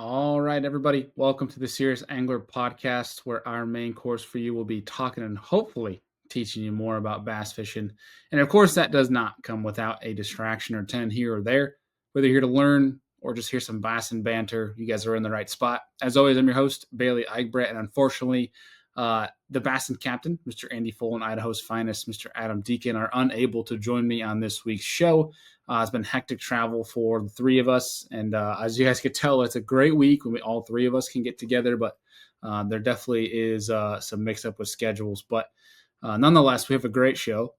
All right, everybody. Welcome to the Serious Angler podcast, where our main course for you will be talking and hopefully teaching you more about bass fishing. And of course, that does not come without a distraction or 10 here or there. Whether you're here to learn or just hear some bass and banter, you guys are in the right spot. As always, I'm your host, Bailey Eichbrett, and unfortunately, the Bassin captain, Mr. Andy Full, and Idaho's finest, Mr. Adam Deacon, are unable to join me on this week's show. It's been hectic travel for the three of us, and as you guys could tell, it's a great week when all three of us can get together, but there definitely is some mix-up with schedules. But nonetheless, we have a great show,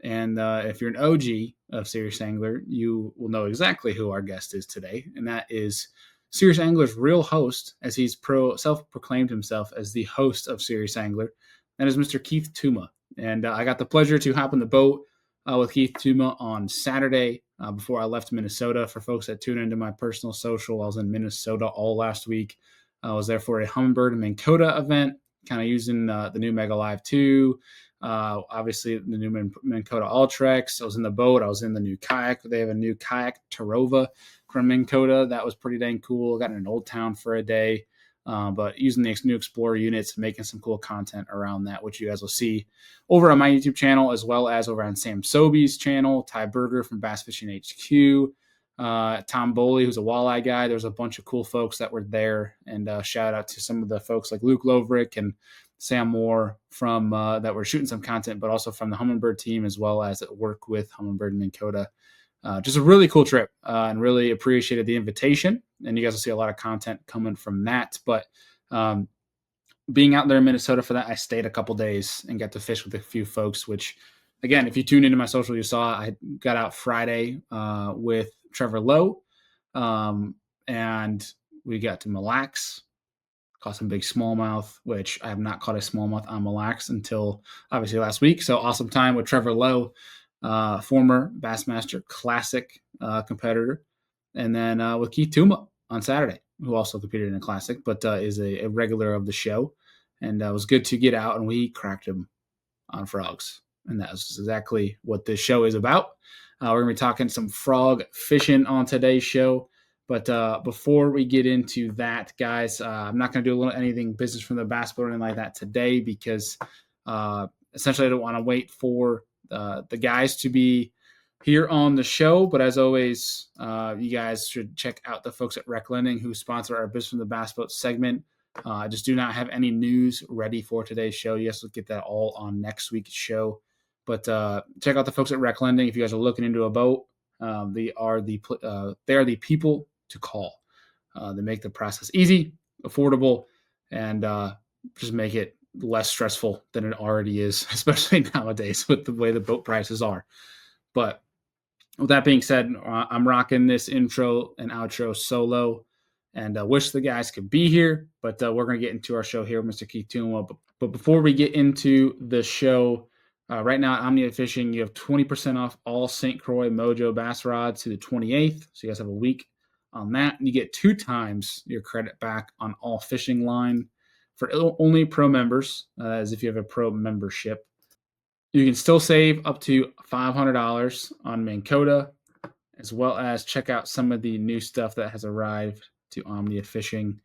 and if you're an OG of Serious Angler, you will know exactly who our guest is today, and that is Serious Angler's real host, as he's self-proclaimed himself as the host of Serious Angler. That is Mr. Keith Tuma. And I got the pleasure to hop on the boat with Keith Tuma on Saturday before I left Minnesota. For folks that tune into my personal social, I was in Minnesota all last week. I was there for a Humminbird and Minn Kota event, kind of using the new Mega Live 2, obviously the new Minn Kota Ultrex. I was in the boat. I was in the new kayak. They have a new kayak, Tarova, from Minn Kota. That was pretty dang cool. Got in an Old Town for a day, but using the new Explorer units, making some cool content around that, which you guys will see over on my YouTube channel, as well as over on Sam Sobey's channel, Ty Berger from Bass Fishing HQ, Tom Boley, who's a walleye guy. There's a bunch of cool folks that were there, and shout out to some of the folks like Luke Lovrick and Sam Moore from that were shooting some content, but also from the Humminbird team, as well as at work with Humminbird and Minn Kota. Just a really cool trip, and really appreciated the invitation. And you guys will see a lot of content coming from that. But being out there in Minnesota for that, I stayed a couple days and got to fish with a few folks, which, again, if you tuned into my social, you saw I got out Friday with Trevor Lowe, and we got to Mille Lacs, caught some big smallmouth, which I have not caught a smallmouth on Mille Lacs until obviously last week. So awesome time with Trevor Lowe, former Bassmaster Classic competitor, and then with Keith Tuma on Saturday, who also competed in a Classic, but is a regular of the show. And it was good to get out, and we cracked him on frogs. And that was exactly what this show is about. We're going to be talking some frog fishing on today's show. But before we get into that, guys, I'm not going to do anything business from the bass boat or anything like that today, because essentially I don't want to wait for the guys to be here on the show. But as always, you guys should check out the folks at Rec Lending, who sponsor our Business from the Bass Boat segment. I just do not have any news ready for today's show. Yes, we'll get that all on next week's show. But check out the folks at Rec Lending if you guys are looking into a boat. They are the people to call. They make the process easy, affordable, and just make it less stressful than it already is, especially nowadays with the way the boat prices are. But with that being said, I'm rocking this intro and outro solo, and wish the guys could be here, but we're going to get into our show here with Mr. Keith Tuma. But before we get into the show, right now at Omnia Fishing, you have 20% off all St. Croix Mojo bass rods to the 28th, so you guys have a week on that. And you get 2 times your credit back on all fishing line for only pro members, as if you have a pro membership. You can still save up to $500 on Minn Kota, as well as check out some of the new stuff that has arrived to Omnia Fishing.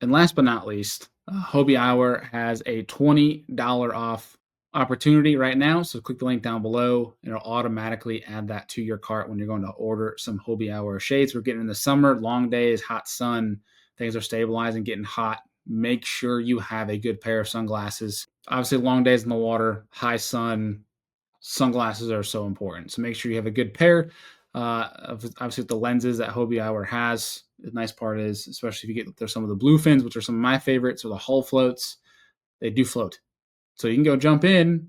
And last but not least, Hobie Hour has a $20 off opportunity right now. So click the link down below, and it'll automatically add that to your cart when you're going to order some Hobie Hour shades. We're getting in the summer, long days, hot sun, things are stabilizing, getting hot. Make sure you have a good pair of sunglasses. Obviously, long days in the water, high sun, sunglasses are so important. So make sure you have a good pair. Obviously, with the lenses that Hobie Hour has, the nice part is, especially if you get there's some of the blue fins, which are some of my favorites, or the hull floats, they do float. So you can go jump in,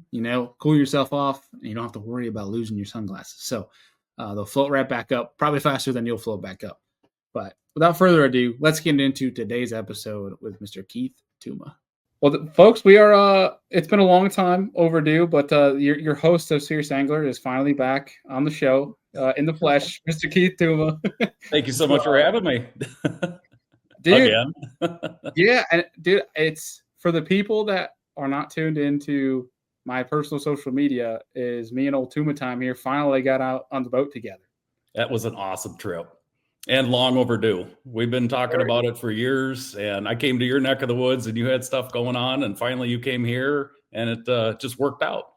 cool yourself off, and you don't have to worry about losing your sunglasses. So they'll float right back up, probably faster than you'll float back up. But without further ado, let's get into today's episode with Mr. Keith Tuma. Well, folks, we are, it's been a long time overdue, but your host of Serious Angler is finally back on the show in the flesh, Mr. Keith Tuma. Thank you so much for having me. Dude, again. Yeah, and dude, it's for the people that are not tuned into my personal social media, is me and old Tuma time here finally got out on the boat together. That was an awesome trip. And long overdue. We've been talking about it for years, and I came to your neck of the woods and you had stuff going on, and finally you came here and it just worked out.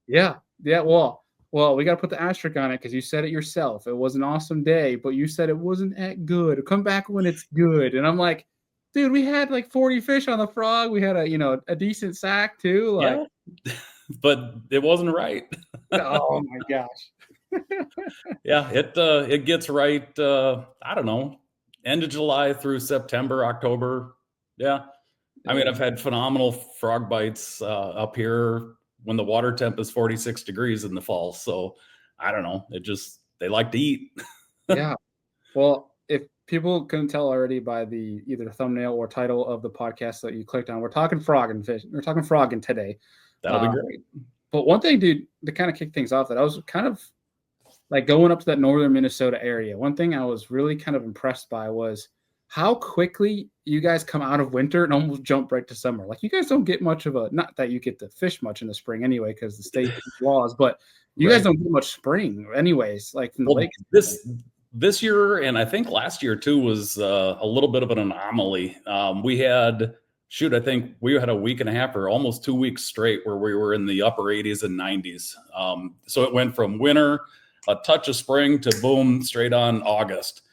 Yeah. Yeah. Well, we got to put the asterisk on it because you said it yourself. It was an awesome day, but you said it wasn't that good. Come back when it's good. And I'm like, dude, we had like 40 fish on the frog. We had a decent sack too. Like, Yeah, but it wasn't right. oh my gosh. Yeah, it gets right. I don't know, end of July through September, October. Yeah, I mean, I've had phenomenal frog bites up here when the water temp is 46 degrees in the fall. So I don't know. They like to eat. Yeah. Well, if people couldn't tell already by the either thumbnail or title of the podcast that you clicked on, we're talking frog and fish. We're talking frogging today. That'll be great. But one thing, dude, to kind of kick things off, that I was kind of like going up to that northern Minnesota area. One thing I was really kind of impressed by was how quickly you guys come out of winter and almost jump right to summer. Like you guys don't get much of not that you get to fish much in the spring anyway, because the state laws, but you guys don't get much spring anyways, like from the lake. This year, and I think last year too, was a little bit of an anomaly. We had, I think we had a week and a half or almost 2 weeks straight where we were in the upper 80s and 90s. So it went from winter, a touch of spring, to boom, straight on August.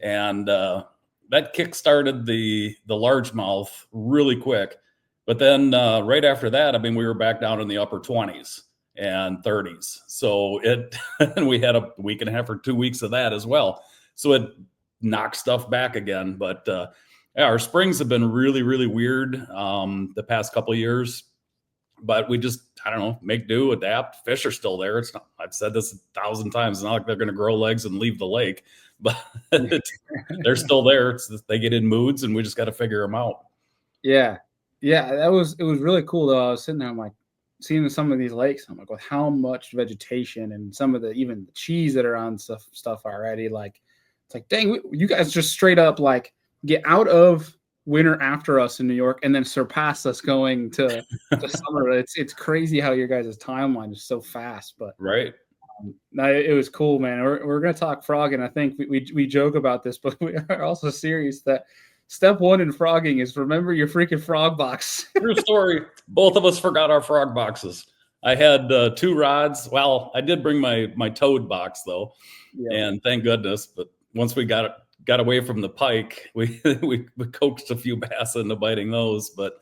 And that kick-started the largemouth really quick. But then right after that, I mean, we were back down in the upper 20s and 30s. So and we had a week and a half or 2 weeks of that as well. So it knocked stuff back again. But yeah, our springs have been really, really weird the past couple of years. But we just, I don't know, make do, adapt. Fish are still there. It's not, I've said this 1,000 times. It's not like they're going to grow legs and leave the lake, but they're still there. They get in moods, and we just got to figure them out. Yeah, it was really cool though. I was sitting there, I'm like, seeing some of these lakes, I'm like, with how much vegetation and some of even the cheese that are on stuff already. Like, it's like, dang, you guys just straight up like get out of winter after us in New York and then surpass us going to summer. It's crazy how your guys' timeline is so fast. But right. No, it was cool, man. We're gonna talk frogging. I think we joke about this, but we are also serious that step one in frogging is remember your freaking frog box. True story. Both of us forgot our frog boxes. I had 2 rods. Well, I did bring my toad box though, and thank goodness. But once we got away from the pike, we coaxed a few bass into biting those. But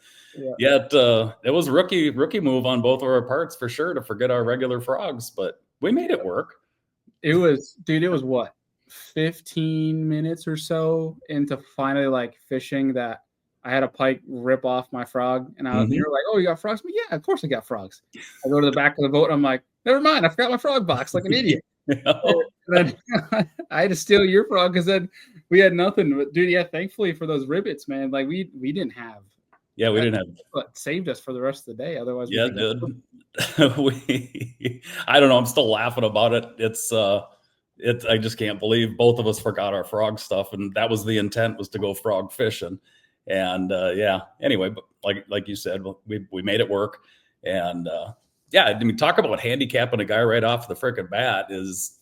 yet it was a rookie move on both of our parts for sure to forget our regular frogs. But we made it work. It was what, 15 minutes or so into finally like fishing that I had a pike rip off my frog, and you're like, "Oh, you got frogs?" Yeah, of course I got frogs. I go to the back of the boat, and I'm like, "Never mind, I forgot my frog box," like an idiot. And then I had to steal your frog because then we had nothing. But dude, yeah, thankfully for those rivets, man, like we didn't have. Yeah, we didn't have. But saved us for the rest of the day. Otherwise, yeah, it did. I don't know. I'm still laughing about it. I just can't believe both of us forgot our frog stuff, and that was the intent, was to go frog fishing. And yeah, anyway, but like you said, we made it work. And yeah, I mean, talk about handicapping a guy right off the frickin' bat. Is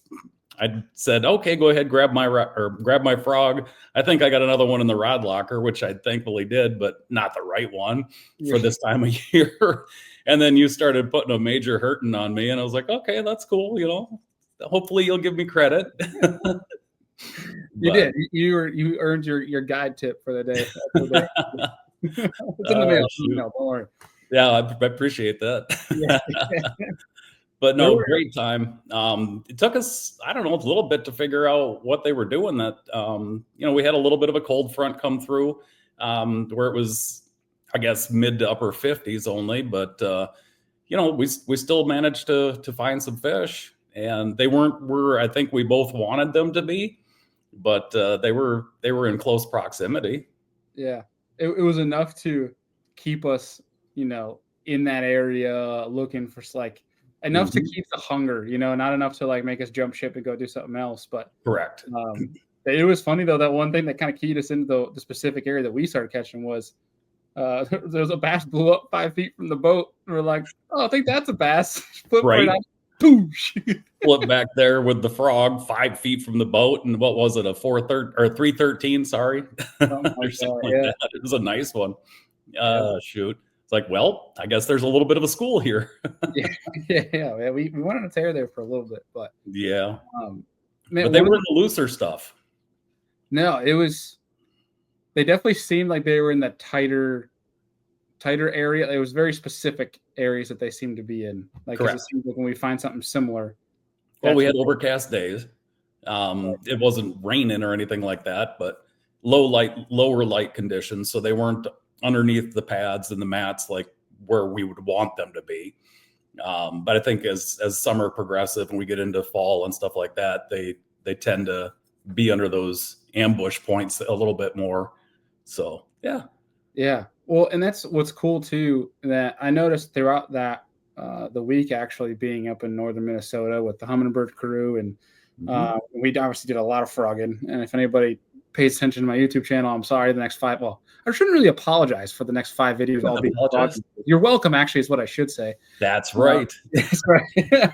I said, okay, go ahead, grab my frog. I think I got another one in the rod locker, which I thankfully did, but not the right one for this time of year. And then you started putting a major hurting on me, and I was like, okay, that's cool. You know, hopefully you'll give me credit. You did. You earned your guide tip for the day. It's in the mail. No, don't worry. Yeah, I appreciate that. But no, great time. It took us, I don't know, a little bit to figure out what they were doing. That we had a little bit of a cold front come through, where it was, I guess, mid to upper 50s only. But we still managed to find some fish, and they weren't where I think we both wanted them to be, but they were in close proximity. Yeah, it was enough to keep us, in that area looking for enough to keep the hunger, not enough to like make us jump ship and go do something else. But correct. It was funny though, that one thing that kind of keyed us into the specific area that we started catching was there was a bass blew up 5 feet from the boat. And we're like, oh, I think that's a bass. Right. Boosh. Flip back there with the frog 5 feet from the boat. And what was it? A 313, sorry. Something Or like something that. like Yeah. that. It was a nice one. Yeah. Shoot. It's like, well, I guess there's a little bit of a school here. Yeah. Yeah. We wanted to tear there for a little bit, but Yeah. man, But they were in the looser stuff. no, it was. They definitely seemed like they were in the tighter area. It was very specific areas that they seemed to be in. Like, because it seems like when we find something similar. Well, we had overcast days. It wasn't raining or anything like that, but lower light conditions. So they weren't underneath the pads and the mats like where we would want them to be. But I think as summer progresses and we get into fall and stuff like that, they tend to be under those ambush points a little bit more. So yeah. Yeah. Well, and that's what's cool too, that I noticed throughout that the week actually being up in northern Minnesota with the Hummingbird crew, and we obviously did a lot of frogging. And if anybody pays attention to my YouTube channel, I'm sorry. The next 5, well, I shouldn't really apologize for the next 5 videos. I'll be frogging. You're welcome, actually, is what I should say. That's right. That's right.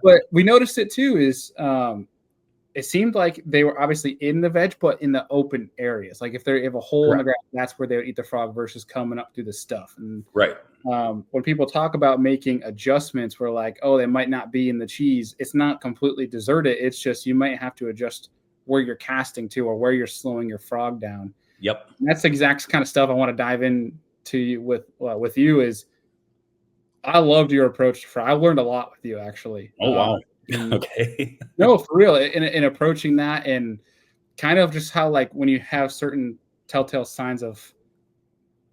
But we noticed it too. Is it seemed like they were obviously in the veg, but in the open areas. Like if they have a hole in the ground, that's where they would eat the frog versus coming up through the stuff. And when people talk about making adjustments, we're like, oh, they might not be in the cheese. It's not completely deserted. It's just you might have to adjust where you're casting to or where you're slowing your frog down. Yep. And that's the exact kind of stuff I want to dive into you with you. Is I loved your approach to frog. I learned a lot with you, actually. Oh, wow. Okay. No, for real. In approaching that, and kind of just how, like, when you have certain telltale signs of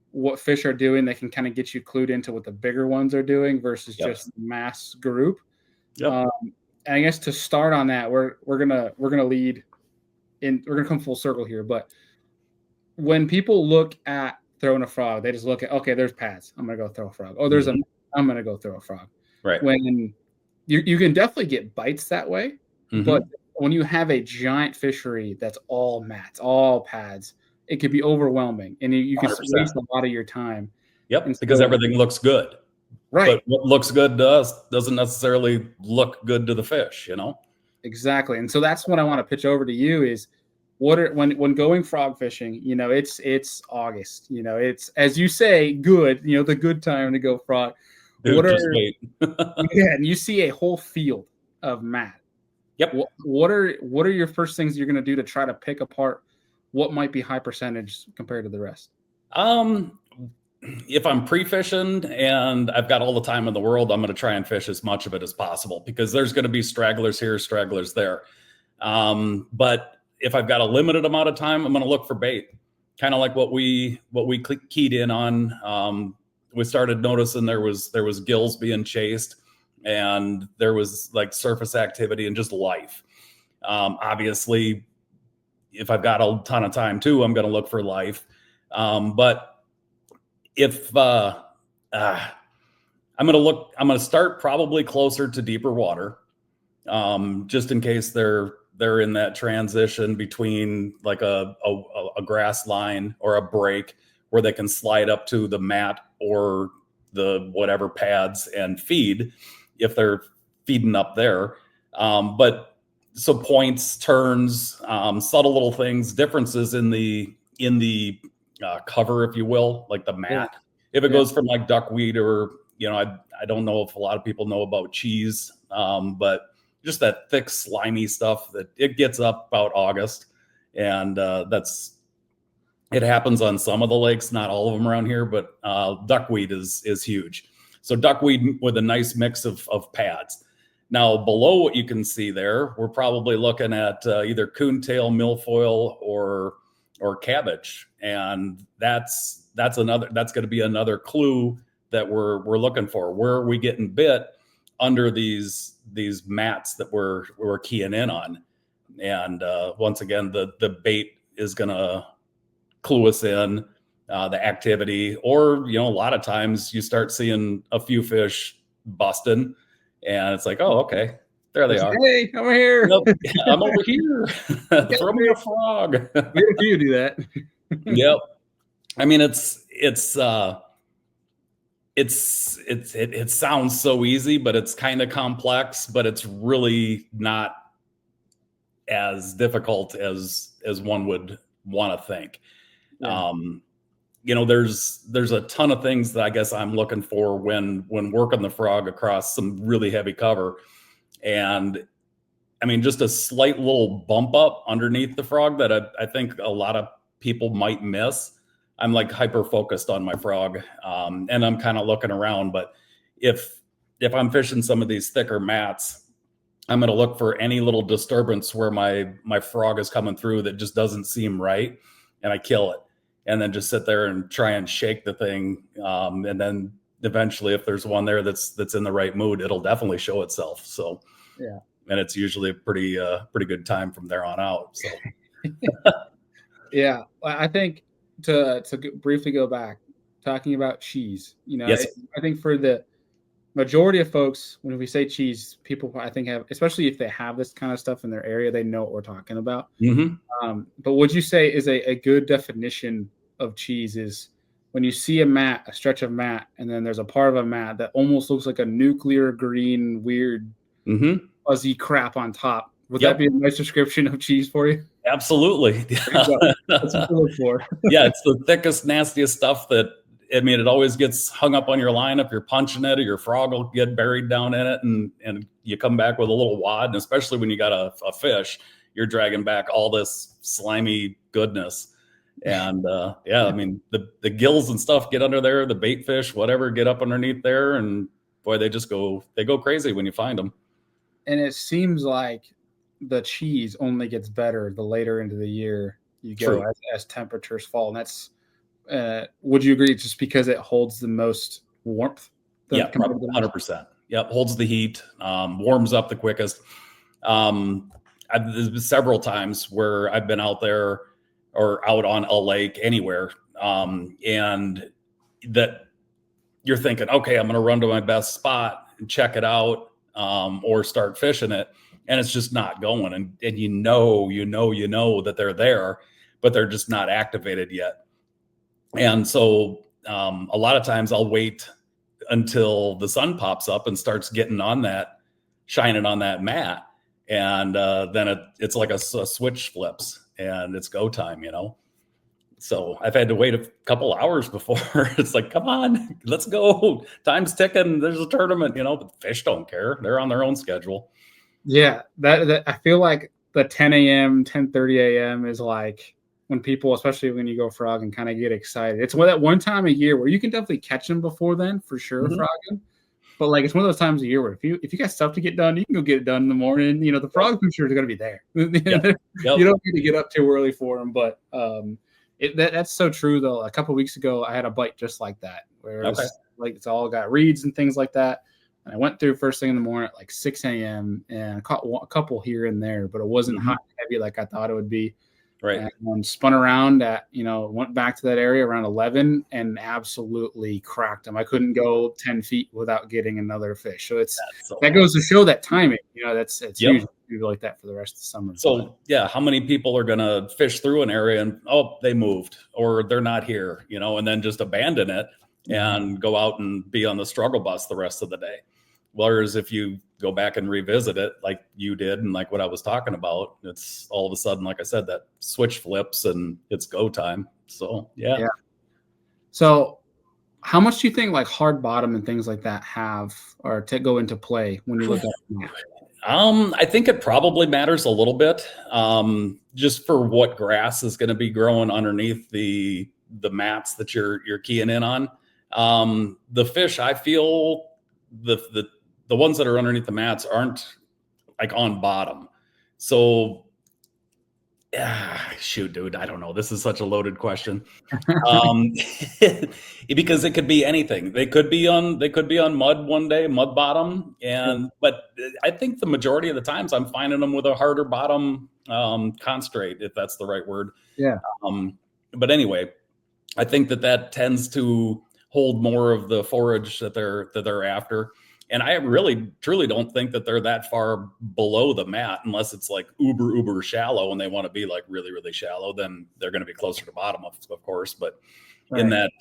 what fish are doing, they can kind of get you clued into what the bigger ones are doing versus just mass group. And I guess to start on that, we're gonna lead in. We're gonna come full circle here, but when people look at throwing a frog, they just look at, okay, there's pads. I'm gonna go throw a frog. Oh, there's I'm gonna go throw a frog. Right. When you can definitely get bites that way, but when you have a giant fishery that's all mats, all pads, it could be overwhelming, and you can waste a lot of your time. Yep, because everything looks good. Right. But what looks good to us doesn't necessarily look good to the fish, you know? Exactly. And so that's what I want to pitch over to you is when going frog fishing, you know, it's August, you know, it's, as you say, good, you know, the good time to go frog. Dude, just wait. And you see a whole field of mat. Yep. What are your first things you're going to do to try to pick apart what might be high percentage compared to the rest? If I'm pre-fishing and I've got all the time in the world, I'm going to try and fish as much of it as possible because there's going to be stragglers here, stragglers there. But if I've got a limited amount of time, I'm going to look for bait, kind of like what we keyed in on. We started noticing there was gills being chased, and there was like surface activity and just life. Obviously, if I've got a ton of time too, I'm going to look for life. But if I'm going to start probably closer to deeper water, just in case they're in that transition between like a grass line or a break where they can slide up to the mat or the whatever pads and feed if they're feeding up there. But so points, turns, subtle little things, differences in the cover, if you will, like the mat. Yeah. If it goes from like duckweed or, you know, I don't know if a lot of people know about cheese, but just that thick, slimy stuff that it gets up about August. And it happens on some of the lakes, not all of them around here, but duckweed is huge. So duckweed with a nice mix of pads. Now, below what you can see there, we're probably looking at either coontail, milfoil, or cabbage, and that's going to be another clue that we're looking for. Where are we getting bit under these mats that we're keying in on? And once again, the bait is going to clue us in, the activity, or, you know, a lot of times you start seeing a few fish busting, and it's like, oh, okay, there they are. Hey, over here. Nope, I'm over here. Throw me a frog. You do that. Yep. I mean, it's it sounds so easy, but it's kind of complex, but it's really not as difficult as one would want to think. Yeah. There's a ton of things that I guess I'm looking for when working the frog across some really heavy cover. And I mean, just a slight little bump up underneath the frog that I think a lot of people might miss. I'm like hyper focused on my frog, and I'm kind of looking around. But if I'm fishing some of these thicker mats, I'm going to look for any little disturbance where my frog is coming through that just doesn't seem right, and I kill it, and then just sit there and try and shake the thing, and then eventually, if there's one there that's in the right mood, it'll definitely show itself. So Yeah. and it's usually a pretty good time from there on out. So Yeah, I think to briefly go back, talking about cheese, yes, I think for the majority of folks, when we say cheese, people I think have, especially if they have this kind of stuff in their area, they know what we're talking about. But would you say is a good definition of cheese is when you see a stretch of mat, and then there's a part of a mat that almost looks like a nuclear green, weird, fuzzy crap on top. Would that be a nice description of cheese for you? Absolutely. That's what we look for. Yeah, it's the thickest, nastiest stuff that, I mean, it always gets hung up on your line if you're punching it, or your frog will get buried down in it, and you come back with a little wad. And especially when you got a fish, you're dragging back all this slimy goodness. And I mean, the gills and stuff get under there, the bait fish, whatever, get up underneath there, and boy, they go crazy when you find them. And it seems like the cheese only gets better the later into the year you go as temperatures fall. And that's would you agree, just because it holds the most warmth? Yeah, 100%. Yep, holds the heat, warms up the quickest. There's been several times where I've been out there or out on a lake anywhere, and that you're thinking, okay, I'm going to run to my best spot and check it out, or start fishing it, and it's just not going. And you know that they're there, but they're just not activated yet. And so a lot of times I'll wait until the sun pops up and starts getting on that, shining on that mat. And then it's like a switch flips and it's go time, So I've had to wait a couple hours before it's like, come on, let's go. Time's ticking. There's a tournament, but fish don't care. They're on their own schedule. Yeah. That I feel like the 10 a.m., 10:30 a.m. is like when people, especially when you go frogging, kind of get excited. It's that one time a year where you can definitely catch them before then, for sure, frogging. But like, it's one of those times a year where if you got stuff to get done, you can go get it done in the morning. The frogs, I'm sure, are going to be there. You don't need to get up too early for them. But that's so true, though. A couple of weeks ago, I had a bite just like that, where it's all got reeds and things like that. And I went through first thing in the morning at like 6 a.m. and caught a couple here and there, but it wasn't hot and heavy like I thought it would be. Right. And spun around at, went back to that area around 11 and absolutely cracked them. I couldn't go 10 feet without getting another fish. So that goes to show that timing, it's usually like that for the rest of the summer. So how many people are going to fish through an area and, they moved or they're not here, and then just abandon it and go out and be on the struggle bus the rest of the day. Whereas if you go back and revisit it like you did and like what I was talking about, it's all of a sudden, like I said, that switch flips and it's go time. So, yeah. So how much do you think like hard bottom and things like that have or to go into play when you look at that? I think it probably matters a little bit, just for what grass is going to be growing underneath the mats that you're keying in on. The fish, I feel the ones that are underneath the mats aren't like on bottom. So, shoot, dude, I don't know. This is such a loaded question. Because it could be anything. They could be on mud one day, mud bottom. But I think the majority of the times I'm finding them with a harder bottom, constrate, if that's the right word. Yeah. But anyway, I think that tends to hold more of the forage that they're after. And I really truly don't think that they're that far below the mat, unless it's like uber shallow and they want to be like really, really shallow, then they're going to be closer to bottom, of course. But in that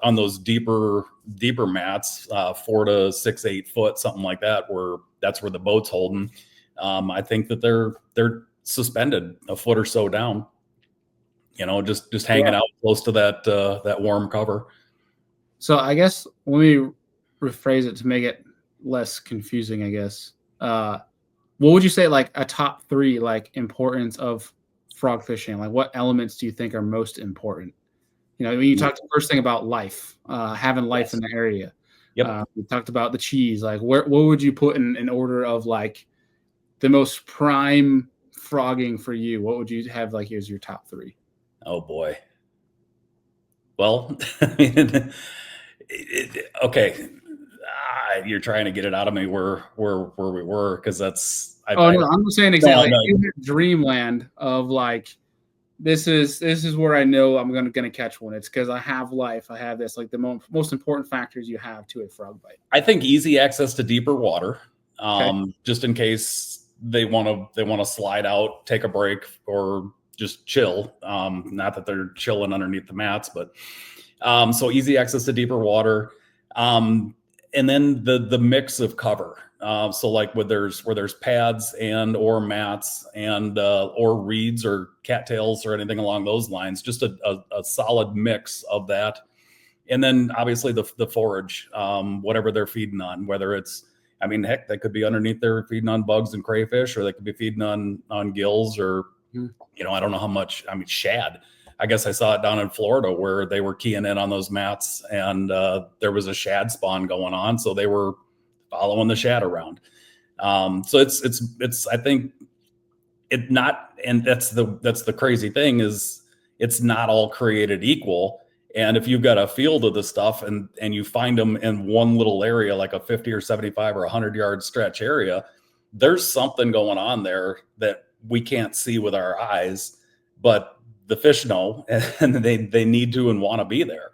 on those deeper mats, 4 to 6, 8 foot, something like that, where that's where the boat's holding. I think that they're suspended a foot or so down, just hanging out close to that warm cover. So I guess let me rephrase it to make it less confusing, I guess. What would you say, like a top 3, like importance of frog fishing? Like what elements do you think are most important? When you talked the first thing about life, having life in the area. Yep. We talked about the cheese. Like what would you put in order of like the most prime frogging for you? What would you have like as your top 3? Oh boy. Well, okay. You're trying to get it out of me where we were, because that's. I'm saying exactly. No. Dreamland of like, this is where I know I'm gonna catch one. It's because I have life. I have this, like the most important factors you have to a frog bite. I think easy access to deeper water, just in case they want to slide out, take a break, or just chill. Not that they're chilling underneath the mats, but so easy access to deeper water. And then the mix of cover. So like where there's pads and or mats and or reeds or cattails or anything along those lines, just a solid mix of that. And then obviously the forage, whatever they're feeding on, whether it's, heck, they could be underneath there feeding on bugs and crayfish, or they could be feeding on gills, or, I don't know how much, shad. I guess I saw it down in Florida where they were keying in on those mats, and there was a shad spawn going on. So they were following the shad around. So it's, I think it not, and that's the crazy thing, is it's not all created equal. And if you've got a field of the stuff and you find them in one little area, like a 50 or 75 or 100-yard stretch area, there's something going on there that we can't see with our eyes, but the fish know, and they need to and want to be there.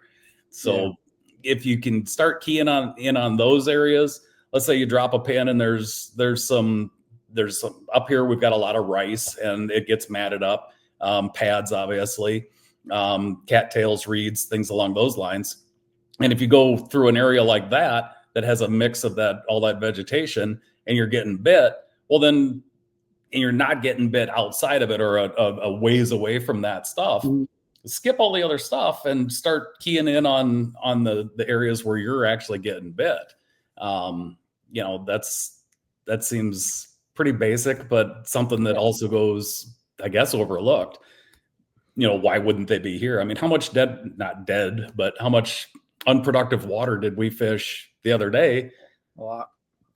So if you can start keying in on those areas, let's say you drop a pin and there's some up here, we've got a lot of rice and it gets matted up, pads, obviously, cattails, reeds, things along those lines. And if you go through an area like that has a mix of all that vegetation, and you're getting bit, well then, and you're not getting bit outside of it or a ways away from that stuff, skip all the other stuff and start keying in on the areas where you're actually getting bit. That seems pretty basic, but something that also goes, I guess, overlooked. Why wouldn't they be here? How much not dead, but how much unproductive water did we fish the other day?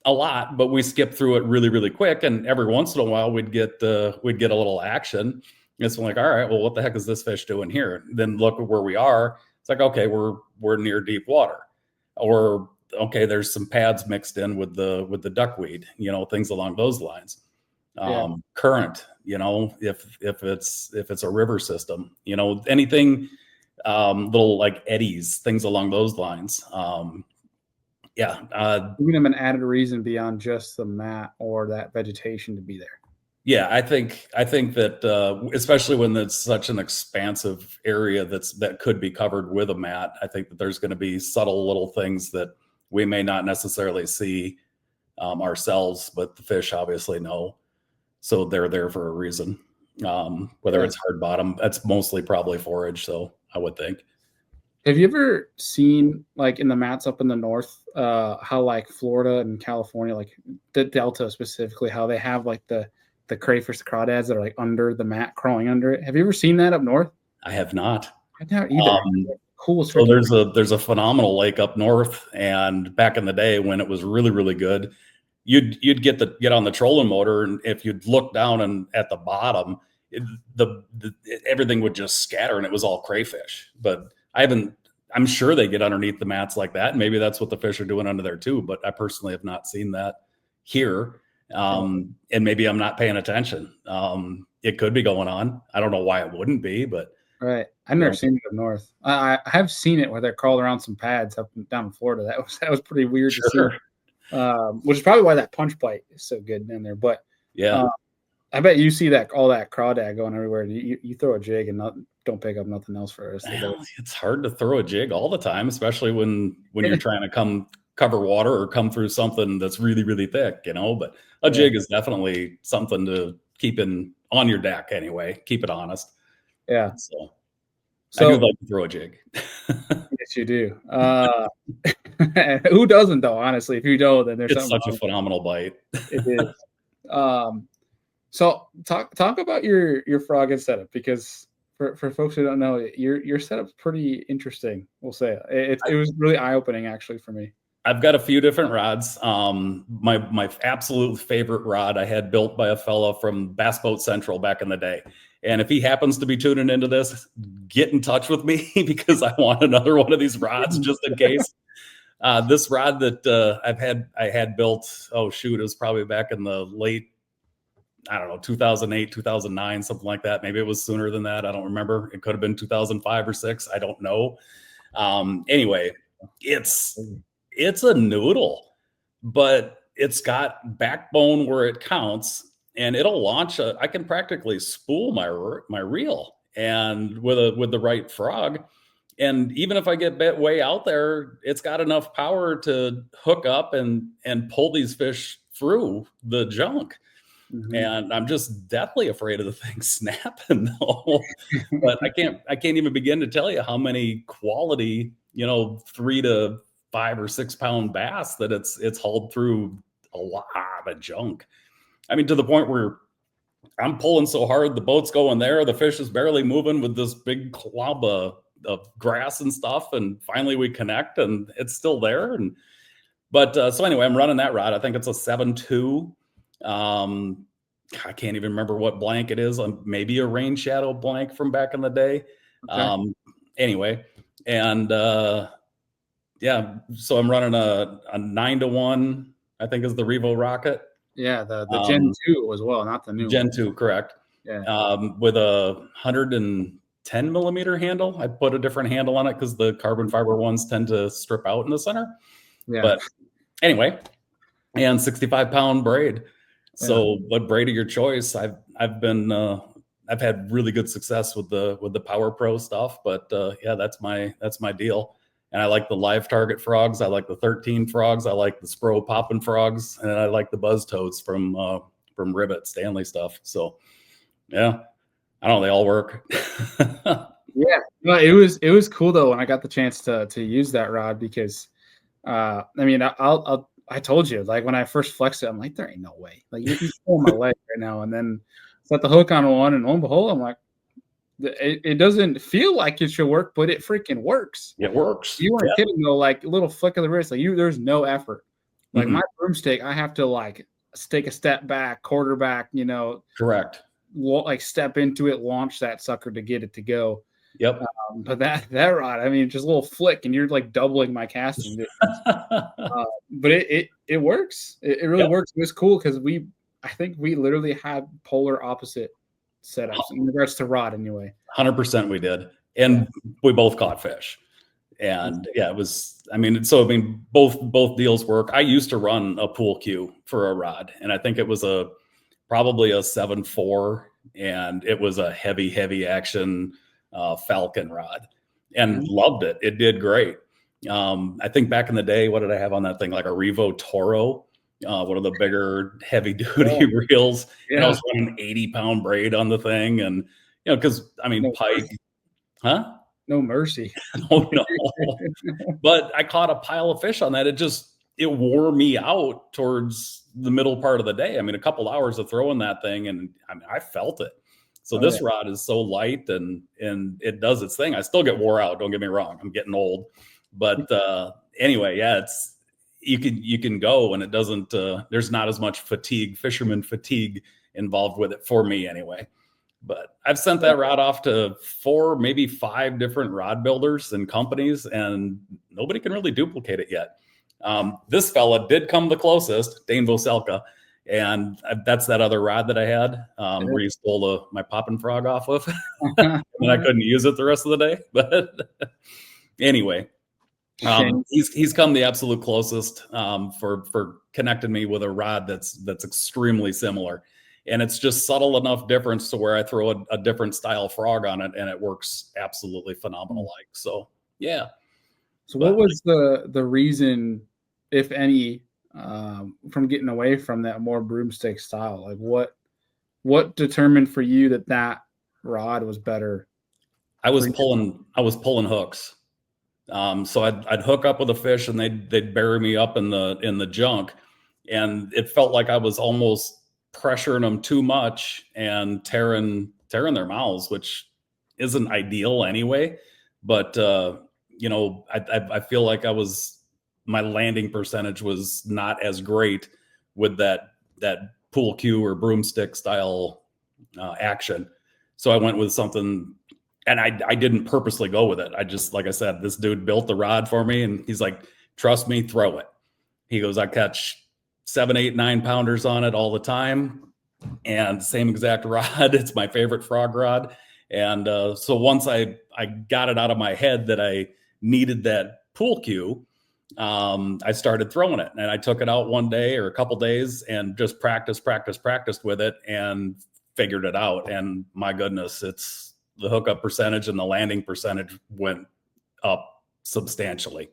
A lot, but we skipped through it really, really quick. And every once in a while we'd get a little action. It's like, all right, well, what the heck is this fish doing here? Then look at where we are. It's like, okay, we're near deep water, or okay, there's some pads mixed in with the duckweed, things along those lines. Current, if it's a river system, anything, little like eddies, things along those lines. Giving them an added reason beyond just the mat or that vegetation to be there. Yeah, I think that especially when it's such an expansive area that could be covered with a mat, I think that there's going to be subtle little things that we may not necessarily see ourselves, but the fish obviously know. So they're there for a reason. Whether it's hard bottom, that's mostly probably forage. So I would think. Have you ever seen, like in the mats up in the north, how like Florida and California, like the Delta specifically, how they have like the crayfish, the crawdads that are like under the mat, crawling under it? Have you ever seen that up north? I have not. I've never either. Cool. So there's a phenomenal lake up north, and back in the day when it was really, really good, you'd get on the trolling motor, and if you'd look down and at the bottom, everything would just scatter, and it was all crayfish. But I'm sure they get underneath the mats like that. And maybe that's what the fish are doing under there too. But I personally have not seen that here. And maybe I'm not paying attention. It could be going on. I don't know why it wouldn't be, but. Right. I've never seen it up north. I have seen it where they're crawled around some pads up and down in Florida. That was pretty weird to see. which is probably why that punch bite is so good in there. But Yeah. I bet you see that all that crawdad going everywhere. You throw a jig and don't pick up nothing else for the rest of the day. It's hard to throw a jig all the time, especially when you're trying to cover water or come through something that's really, really thick, but a jig is definitely something to keep on your deck anyway. Keep it honest. Yeah. So I do like to throw a jig. Yes, you do. Who doesn't though? Honestly, if you don't, then there's it's such a phenomenal bite. It is. So talk about your frogging setup, because for folks who don't know, your setup's pretty interesting. We'll say it was really eye opening actually for me. I've got a few different rods. My absolute favorite rod I had built by a fella from Bass Boat Central back in the day. And if he happens to be tuning into this, get in touch with me because I want another one of these rods just in case. This rod that I had built, it was probably back in the late, 2008, 2009, something like that. Maybe it was sooner than that. I don't remember. It could have been 2005 or 6. I don't know. Anyway, it's a noodle, but it's got backbone where it counts, and it'll launch. I can practically spool my reel, and with the right frog. And even if I get way out there, it's got enough power to hook up and pull these fish through the junk. Mm-hmm. And I'm just deathly afraid of the thing snapping though. But I can't even begin to tell you how many quality, 3 to 5 or 6 pound bass that it's hauled through a lot of junk. I mean, to the point where I'm pulling so hard, the boat's going there, the fish is barely moving with this big clump of grass and stuff. And finally we connect and it's still there. So anyway, I'm running that rod. I think it's a 7.2. I can't even remember what blank it is. Maybe a rain shadow blank from back in the day. Okay. Anyway, and so I'm running a 9-to-1. I think is the Revo Rocket. Yeah, the Gen 2 as well, not the new Gen 2, correct. Yeah. With a 110 millimeter handle. I put a different handle on it because the carbon fiber ones tend to strip out in the center. Yeah. But anyway, and 65 pound braid. So what braid of your choice? I've had really good success with the Power Pro stuff, but that's my deal. And I like the live target frogs. I like the 13 frogs. I like the Spro popping frogs, and I like the buzz toads from Ribbit Stanley stuff. So yeah, I don't know, they all work. Yeah, no, it was cool though when I got the chance to use that rod because I told you, like when I first flexed it, I'm like, there ain't no way. Like you can pull my leg right now, and then set the hook on one, and lo and behold, I'm like, it doesn't feel like it should work, but it freaking works. It works. You weren't kidding though. Like a little flick of the wrist, there's no effort. Like my broomstick, I have to like take a step back, quarterback, correct. Like step into it, launch that sucker to get it to go. Yep. But that rod, just a little flick, and you're like doubling my casting. But it works. It really works. It was cool because I think we literally had polar opposite setups in regards to rod anyway. 100% we did. And we both caught fish. And it was, both deals work. I used to run a pool cue for a rod, and I think it was probably a 7.4, and it was a heavy action Falcon rod, and loved it. It did great. I think back in the day, what did I have on that thing? Like a Revo Toro, one of the bigger heavy duty reels. Yeah. And I was running 80 pound braid on the thing. And, cause pike, huh? No mercy. Oh, no. But I caught a pile of fish on that. It wore me out towards the middle part of the day. A couple hours of throwing that thing, and I felt it. So this rod is so light and it does its thing. I still get wore out. Don't get me wrong. I'm getting old, but anyway, it's you can go, and it doesn't. There's not as much fisherman fatigue involved with it for me anyway. But I've sent that rod off to 4, maybe 5 different rod builders and companies, and nobody can really duplicate it yet. This fella did come the closest, Dane Voselka. And that's that other rod that I had where you stole my popping frog off of. And I couldn't use it the rest of the day. But anyway, He's come the absolute closest for connecting me with a rod that's extremely similar, and it's just subtle enough difference to where I throw a different style frog on it, and it works absolutely phenomenal. Like so, yeah. So, what was the reason, if any, from getting away from that more broomstick style? Like, what determined for you that rod was better? I was pulling hooks. So I'd hook up with a fish and they'd bury me up in the junk, and it felt like I was almost pressuring them too much and tearing their mouths, which isn't ideal anyway. But I feel like my landing percentage was not as great with that pool cue or broomstick style action. So I went with something. And I didn't purposely go with it. I just, like I said, this dude built the rod for me, and he's like, trust me, throw it. He goes, I catch 7, 8, 9 pounders on it all the time, and same exact rod. It's my favorite frog rod. And so once I got it out of my head that I needed that pool cue, I started throwing it, and I took it out one day or a couple days and just practiced with it and figured it out. And my goodness, the hookup percentage and the landing percentage went up substantially.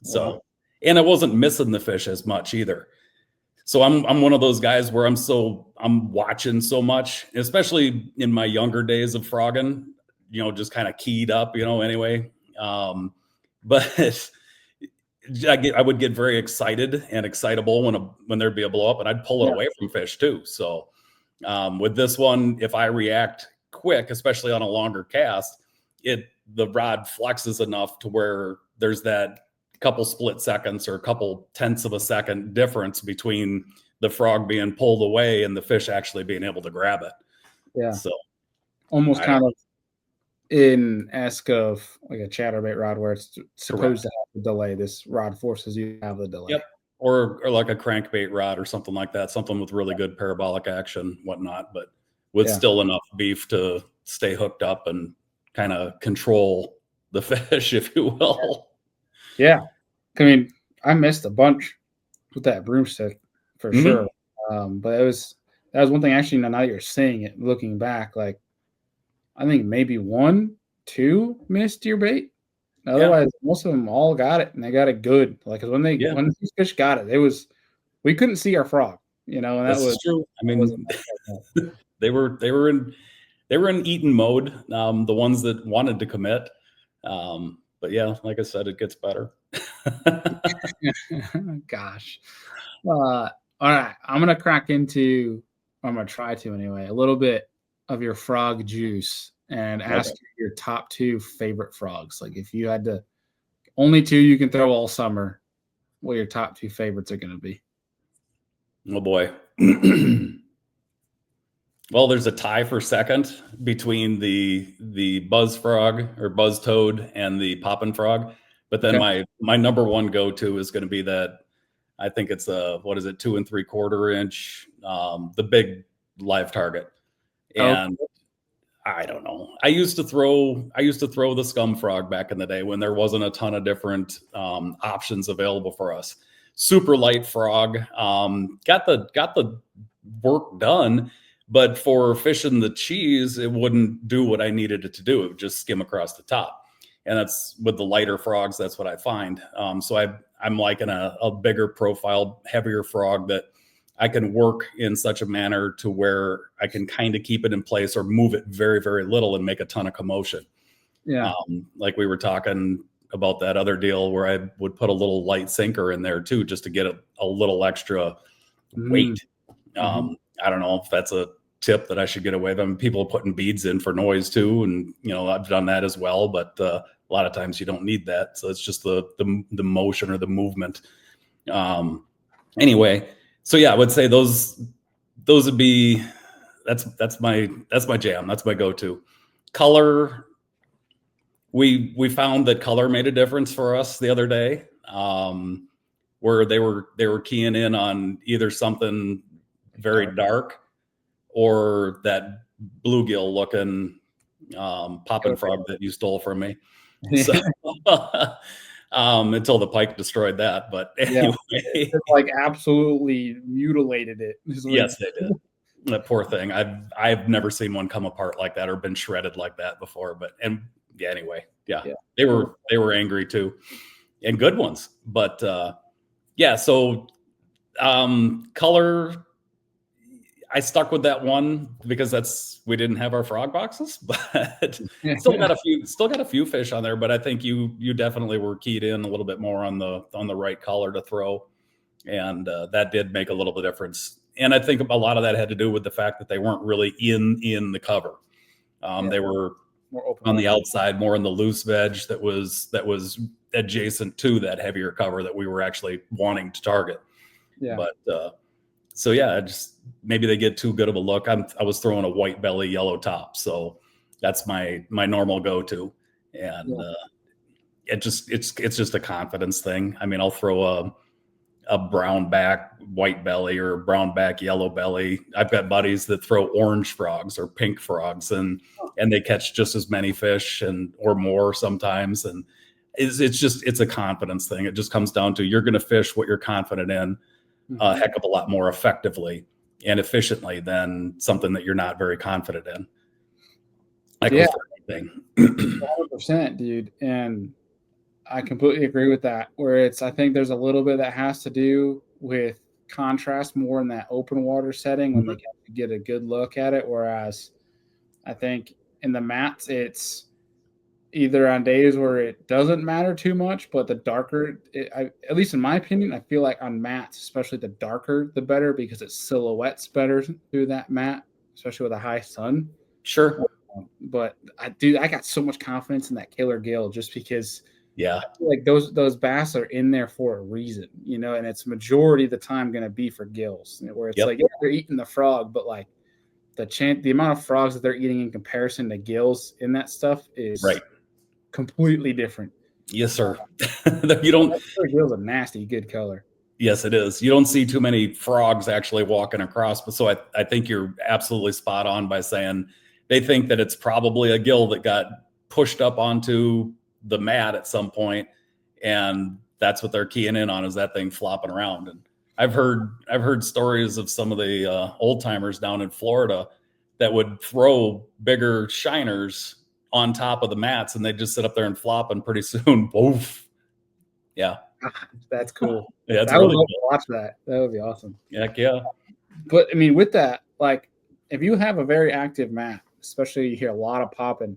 So, and I wasn't missing the fish as much either. So I'm one of those guys where I'm watching so much, especially in my younger days of frogging, just kind of keyed up, anyway. But I would get very excited and excitable when there'd be a blow up, and I'd pull it away from fish too. So with this one, if I react quick, especially on a longer cast, the rod flexes enough to where there's that couple split seconds or a couple tenths of a second difference between the frog being pulled away and the fish actually being able to grab it. Yeah. So almost kind of in esque of like a chatterbait rod where it's supposed to have a delay. This rod forces you to have the delay. Yep. Or like a crankbait rod or something like that, something with really good parabolic action, whatnot, but with still enough beef to stay hooked up and kind of control the fish, if you will. Yeah. I mean, I missed a bunch with that broomstick for sure. But that was one thing actually, now that you're saying it, looking back, like I think maybe 1, 2 missed your bait. Otherwise, most of them all got it, and they got it good. Like, cause when these fish got it, we couldn't see our frog, and that was true. I mean, they were in eating mode. The ones that wanted to commit, but yeah, like I said, it gets better. Gosh, all right. I'm gonna crack into. I'm gonna try to anyway. A little bit of your frog juice and ask you your top 2 favorite frogs. Like if you had to, only 2 you can throw all summer, what your top 2 favorites are going to be? Oh boy. Well, there's a tie for second between the buzz frog or buzz toad and the poppin' frog. But then my number one go-to is going to be that, I think it's 2 3/4 inch, the big live target. And I don't know. I used to throw the scum frog back in the day when there wasn't a ton of different options available for us. Super light frog, got the work done, but for fishing the cheese, it wouldn't do what I needed it to do. It would just skim across the top. And that's with the lighter frogs, that's what I find. So I'm liking a bigger profile, heavier frog that I can work in such a manner to where I can kind of keep it in place or move it very, very little and make a ton of commotion. Yeah. Like we were talking about that other deal where I would put a little light sinker in there too, just to get a little extra weight. I don't know if that's a tip that I should get away with. I mean, people are putting beads in for noise too. And, I've done that as well, but a lot of times you don't need that. So it's just the motion or the movement. Anyway, so yeah, I would say those would be, that's my jam. That's my go-to. Color. We found that color made a difference for us the other day, where they were keying in on either something very dark or that bluegill looking poppin' frog that you stole from me. So, until the pike destroyed that. But anyway, it like absolutely mutilated it. yes, they did. That poor thing. I've never seen one come apart like that or been shredded like that before. But anyway, they were angry too, and good ones. But so color. I stuck with that one because we didn't have our frog boxes, but still got a few fish on there. But I think you definitely were keyed in a little bit more on the right color to throw, and that did make a little bit of difference. And I think a lot of that had to do with the fact that they weren't really in the cover. They were more open on the outside, more in the loose veg that was adjacent to that heavier cover that we were actually wanting to target. Yeah. But so just maybe they get too good of a look. I was throwing a white belly, yellow top, so that's my normal go-to, and it's just a confidence thing. I mean, I'll throw a brown back, white belly, or a brown back, yellow belly. I've got buddies that throw orange frogs or pink frogs, and they catch just as many fish or more sometimes. And it's a confidence thing. It just comes down to you're going to fish what you're confident in a heck of a lot more effectively and efficiently than something that you're not very confident in. That goes for anything. 100%, dude. And I completely agree with that, where I think there's a little bit that has to do with contrast more in that open water setting when they get a good look at it. Whereas I think in the mats, it's either on days where it doesn't matter too much, but the darker, at least in my opinion, I feel like on mats, especially the darker, the better, because it silhouettes better through that mat, especially with a high sun. Sure. But I got so much confidence in that killer gill just because I feel like those bass are in there for a reason, and it's majority of the time going to be for gills, where it's like they're eating the frog, but like the amount of frogs that they're eating in comparison to gills in that stuff is completely different. Yes, sir. You don't. Gill's a nasty good color. Yes, it is. You don't see too many frogs actually walking across, but so I think you're absolutely spot on by saying they think that it's probably a gill that got pushed up onto the mat at some point, and that's what they're keying in on, is that thing flopping around. And I've heard stories of some of the old timers down in Florida that would throw bigger shiners on top of the mats, and they just sit up there and flop, and pretty soon, poof. Yeah, that's cool. Yeah, I would love to watch that. That would be awesome. Heck yeah. But I mean, with that, like, if you have a very active mat, especially you hear a lot of popping,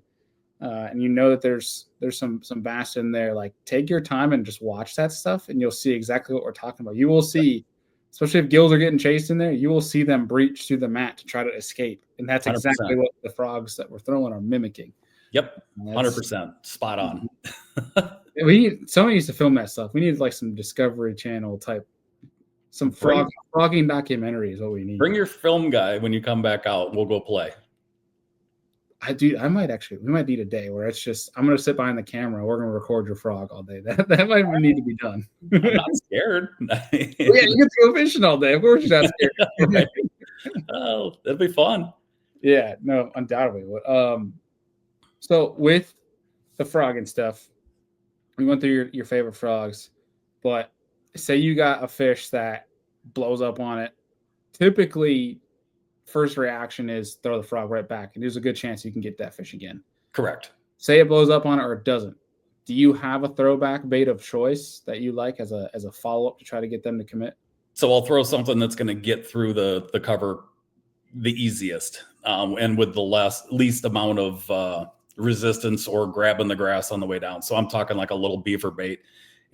and you know that there's some bass in there, like, take your time and just watch that stuff, and you'll see exactly what we're talking about. You will see, especially if gills are getting chased in there, you will see them breach through the mat to try to escape, and that's exactly 100%. What the frogs that we're throwing are mimicking. Yep, 100%, spot on. Somebody needs to film that stuff. We need like some Discovery Channel type, some frogging documentary is what we need. Bring your film guy when you come back out. We'll go play. We might need a day where it's just, I'm going to sit behind the camera. We're going to record your frog all day. That might need to be done. I'm not scared. You get to go fishing all day. Of course you're not scared. Right. Oh, that'd be fun. Yeah, no, undoubtedly. So with the frog and stuff, we went through your favorite frogs, but say you got a fish that blows up on it. Typically, first reaction is throw the frog right back, and there's a good chance you can get that fish again. Correct. Say it blows up on it or it doesn't. Do you have a throwback bait of choice that you like as a follow-up to try to get them to commit? So I'll throw something that's going to get through the cover the easiest, and with the least amount of resistance or grabbing the grass on the way down. So I'm talking like a little beaver bait.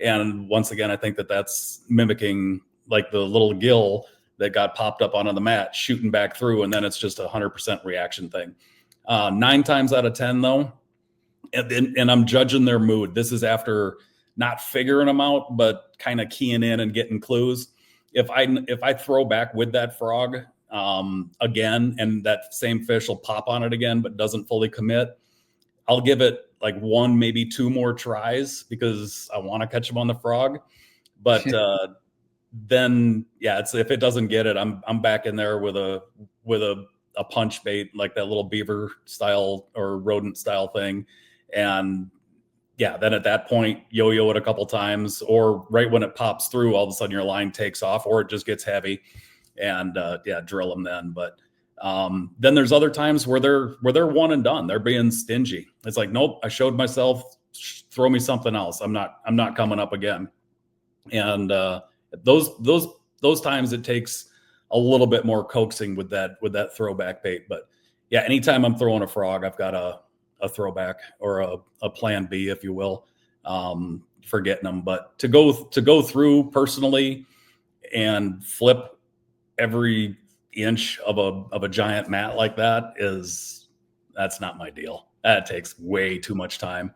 And once again, I think that's mimicking like the little gill that got popped up onto the mat, shooting back through, and then it's just 100% reaction thing. 9 times out of 10, though, and I'm judging their mood. This is after not figuring them out, but kind of keying in and getting clues. If I throw back with that frog again, and that same fish will pop on it again, but doesn't fully commit, I'll give it like 1, maybe 2 more tries because I want to catch them on the frog. But then, if it doesn't get it, I'm back in there with a punch bait, like that little beaver style or rodent style thing, and yeah, then at that point, yo-yo it a couple times, or right when it pops through, all of a sudden your line takes off, or it just gets heavy, and yeah, drill them then. But then there's other times where they're one and done. They're being stingy. It's like, nope, I showed myself. Throw me something else. I'm not coming up again. And those times it takes a little bit more coaxing with that throwback bait. But yeah, anytime I'm throwing a frog, I've got a throwback or a plan B, if you will, for getting them. But to go through personally and flip every inch of a giant mat like that's not my deal. That takes way too much time.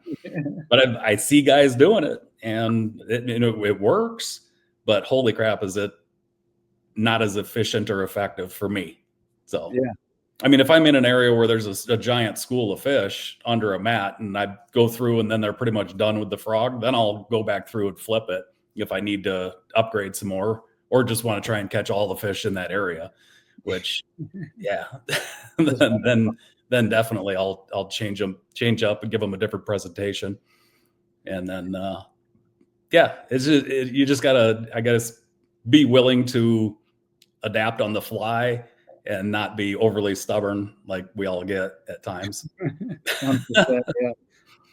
But I see guys doing it, and it works. But holy crap, is it not as efficient or effective for me? So Yeah. I mean, if I'm in an area where there's a giant school of fish under a mat and I go through and then they're pretty much done with the frog, then I'll go back through and flip it if I need to upgrade some more or just want to try and catch all the fish in that area, which, yeah, then definitely I'll change up and give them a different presentation. And then, yeah, you just I gotta be willing to adapt on the fly and not be overly stubborn like we all get at times. 100%, yeah.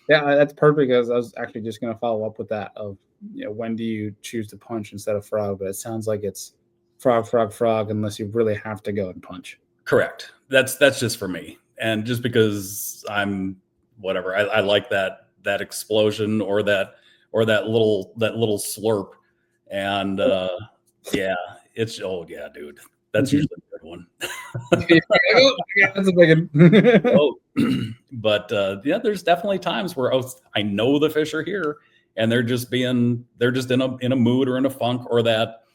Yeah, that's perfect. Because I was actually just going to follow up with that of, when do you choose to punch instead of frog? But it sounds like it's frog, frog, frog, unless you really have to go and punch. Correct. That's just for me. And just because I'm whatever, I like that explosion or that little slurp. And yeah, oh yeah, dude. That's usually a good one. Yeah, that's a big one. Oh, but yeah, there's definitely times where I know the fish are here and they're just in a mood or in a funk, or that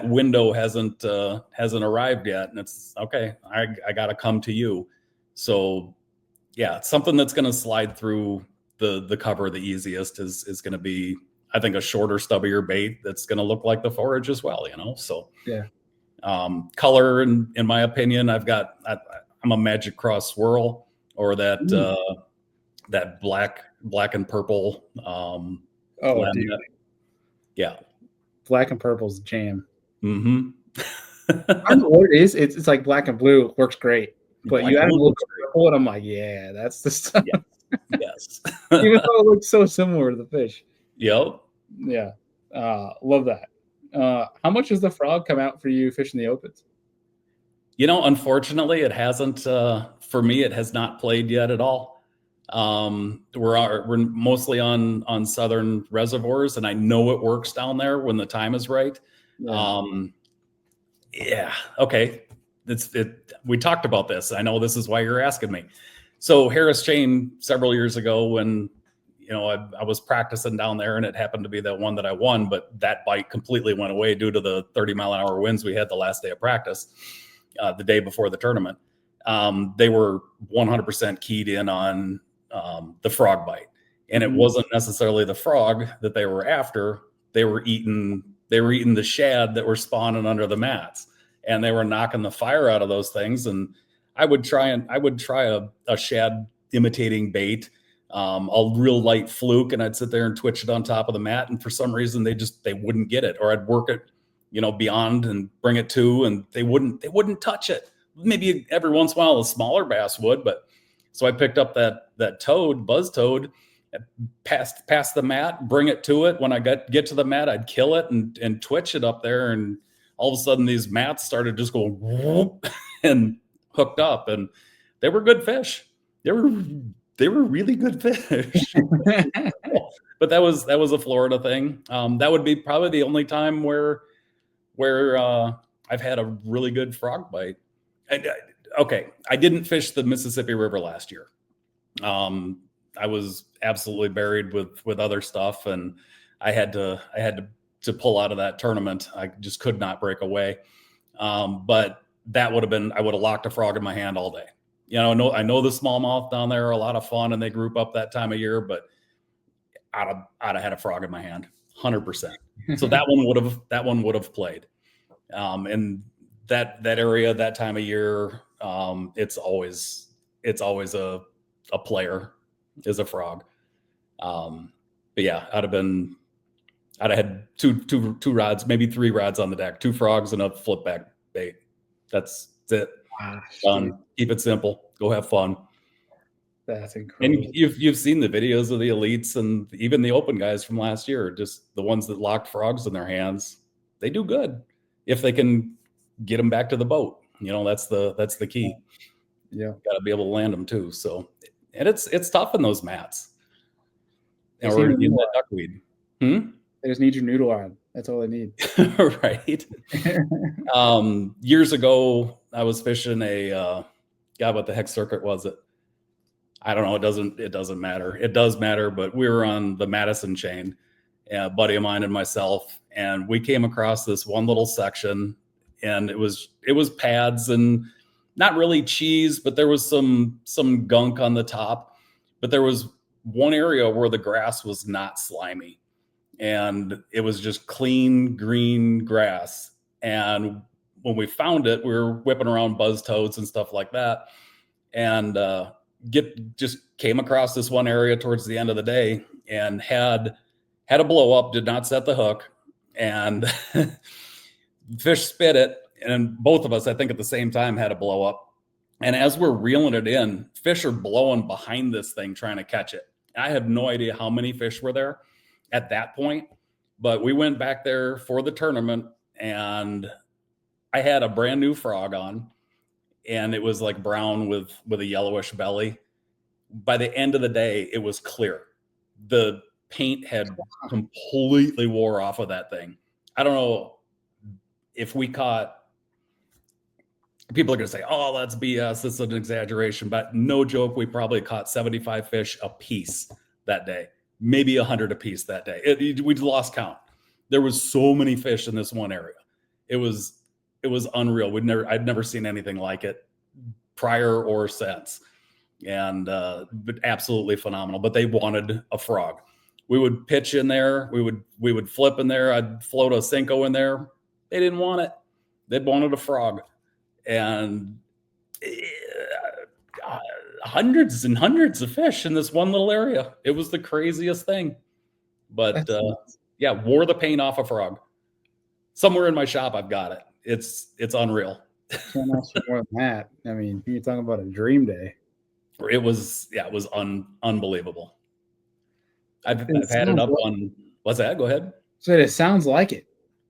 window hasn't arrived yet, and it's okay. I got to come to you. So yeah, it's something that's going to slide through the cover the easiest is going to be, I think, a shorter, stubbier bait that's going to look like the forage as well. So Yeah. Color, in my opinion, I'm a Magic Cross swirl, or that black and purple. Oh, dude. Yeah. Black and purple's jam. Mm-hmm. I don't know what it is. It's like black and blue. It works great. But you add a little purple, and I'm like, yeah, that's the stuff. Yes. Even though it looks so similar to the fish. Yep. Yeah. Love that. How much does the frog come out for you fishing the opens? Unfortunately, it hasn't. For me, it has not played yet at all. We're mostly on southern reservoirs, and I know it works down there when the time is right. Yeah. Yeah. Okay. We talked about this. I know this is why you're asking me. So Harris Chain several years ago, when I was practicing down there, and it happened to be the one that I won, but that bite completely went away due to the 30-mile-an-hour winds we had the last day of practice, the day before the tournament. They were 100% keyed in on the frog bite, and it wasn't necessarily the frog that they were after. They were eating the shad that were spawning under the mats, and they were knocking the fire out of those things. And I would try a shad imitating bait, a real light fluke, and I'd sit there and twitch it on top of the mat, and for some reason they wouldn't get it, or I'd work it beyond and bring it to, and they wouldn't touch it. Maybe every once in a while a smaller bass would, but so I picked up that toad, buzz toad, past the mat, bring it to it. When I get to the mat, I'd kill it and twitch it up there, and all of a sudden these mats started just going whoop, and hooked up, and they were good fish. They were really good fish. But that was a Florida thing. That would be probably the only time where I've had a really good frog bite. Okay, I didn't fish the Mississippi River last year. I was absolutely buried with other stuff, and I had to pull out of that tournament. I just could not break away. But that would have been, I would have locked a frog in my hand all day. I know the smallmouth down there are a lot of fun, and they group up that time of year, but I'd have had a frog in my hand, 100%. So that one would have played. And that area, that time of year, it's always a player, is a frog. But yeah, I'd have had two rods, maybe 3 rods on the deck, 2 frogs and a flip back bait. That's it. Gosh, Done. dude, Keep it simple. Go have fun. that's And incredible. you've seen the videos of the elites and even the open guys from last year, just the ones that locked frogs in their hands. They do good if they can get them back to the boat. That's the key. Yeah, Got to be able to land them too. So, and it's tough in those mats they or seem to in know that it. duckweed. Hmm? They just need your noodle on. That's all they need. Right. Years ago, I was fishing God, what the heck circuit was it? I don't know. It doesn't matter. It does matter, but we were on the Madison chain, a buddy of mine and myself, and we came across this one little section, and it was pads and not really cheese, but there was some gunk on the top. But there was one area where the grass was not slimy, and it was just clean green grass. And when we found it, we were whipping around buzz toads and stuff like that, and just came across this one area towards the end of the day and had a blow up, did not set the hook, and fish spit it, and both of us, I think at the same time, had a blow up. And as we're reeling it in, fish are blowing behind this thing trying to catch it. I have no idea how many fish were there at that point, but we went back there for the tournament, and I had a brand new frog on, and it was like brown with a yellowish belly. By the end of the day, it was clear. The paint had completely wore off of that thing. I don't know if we caught, people are going to say, oh, that's BS. This is an exaggeration. But no joke, we probably caught 75 fish a piece that day, maybe 100 a piece that day. We lost count. There was so many fish in this one area. It was unreal. I'd never seen anything like it prior or since. And but absolutely phenomenal. But they wanted a frog. We would pitch in there. We would flip in there. I'd float a Cinco in there. They didn't want it. They wanted a frog. And hundreds and hundreds of fish in this one little area. It was the craziest thing. But yeah, wore the paint off a frog. Somewhere in my shop, I've got it. It's unreal. Can't ask for more than that. I mean, you're talking about a dream day. It was unbelievable. I've had it up on. What's that? Go ahead. So it sounds like it.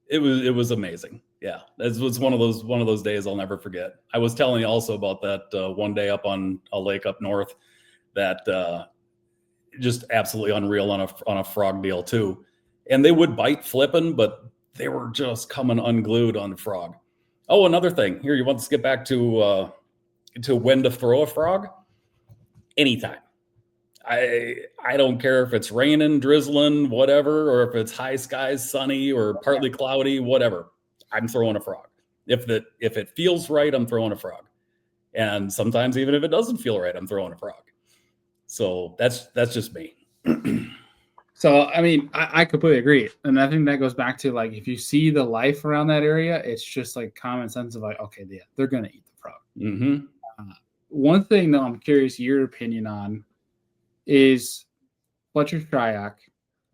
It was amazing. Yeah, it was one of those days I'll never forget. I was telling you also about that one day up on a lake up north that just absolutely unreal on a frog deal too. And they would bite flipping, but they were just coming unglued on the frog. Oh, another thing here. You want to get back to when to throw a frog? Anytime. I don't care if it's raining, drizzling, whatever, or if it's high skies, sunny, or partly cloudy, whatever. I'm throwing a frog. If it feels right, I'm throwing a frog. And sometimes even if it doesn't feel right, I'm throwing a frog. So that's just me. So I mean, I completely agree, and I think that goes back to like if you see the life around that area, it's just like common sense of like, okay, yeah, they're gonna eat the frog. Mm-hmm. One thing that I'm curious your opinion on is Fletcher Shryock.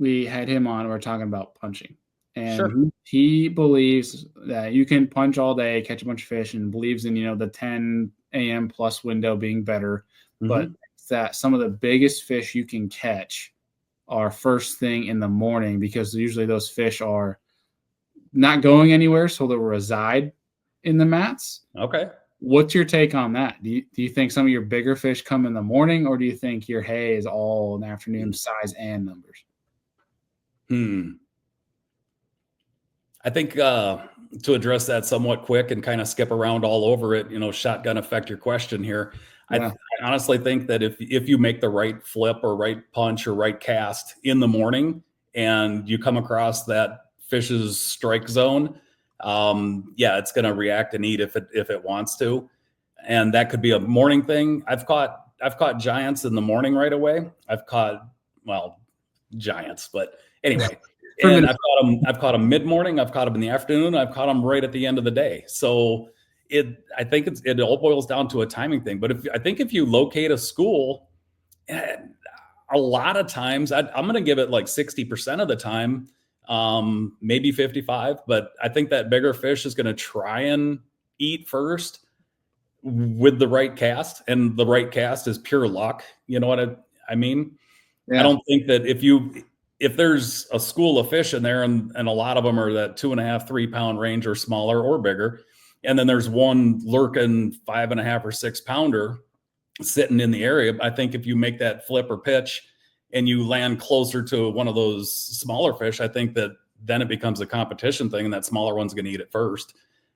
We had him on. We're talking about punching, and Sure. he believes that you can punch all day, catch a bunch of fish, and believes in the 10 a.m. plus window being better, but that some of the biggest fish you can catch are first thing in the morning because usually those fish are not going anywhere, so they'll reside in the mats. Okay. What's your take on that? Do you think some of your bigger fish come in the morning, or do you think your hay is all in the afternoon size and numbers? I think to address that somewhat quick and kind of skip around all over it, shotgun effect your question here. Yeah. I honestly think that if you make the right flip or right punch or right cast in the morning and you come across that fish's strike zone, it's going to react and eat if it wants to. And that could be a morning thing. I've caught giants in the morning right away. I've caught, giants, but anyway, and I've caught them mid-morning. I've caught them in the afternoon. I've caught them right at the end of the day. So I think it all boils down to a timing thing. But if you locate a school, A lot of times, I'm going to give it like 60% of the time, maybe 55. But I think that bigger fish is going to try and eat first with the right cast, and the right cast is pure luck. You know what I mean? I Yeah. don't think that if there's a school of fish in there and a lot of them are that 2.5, 3 pound range or smaller or bigger, and then there's one lurking 5.5 or 6 pounder sitting in the area, I think if you make that flip or pitch and you land closer to one of those smaller fish, I think that then it becomes a competition thing, and that smaller one's going to eat it first.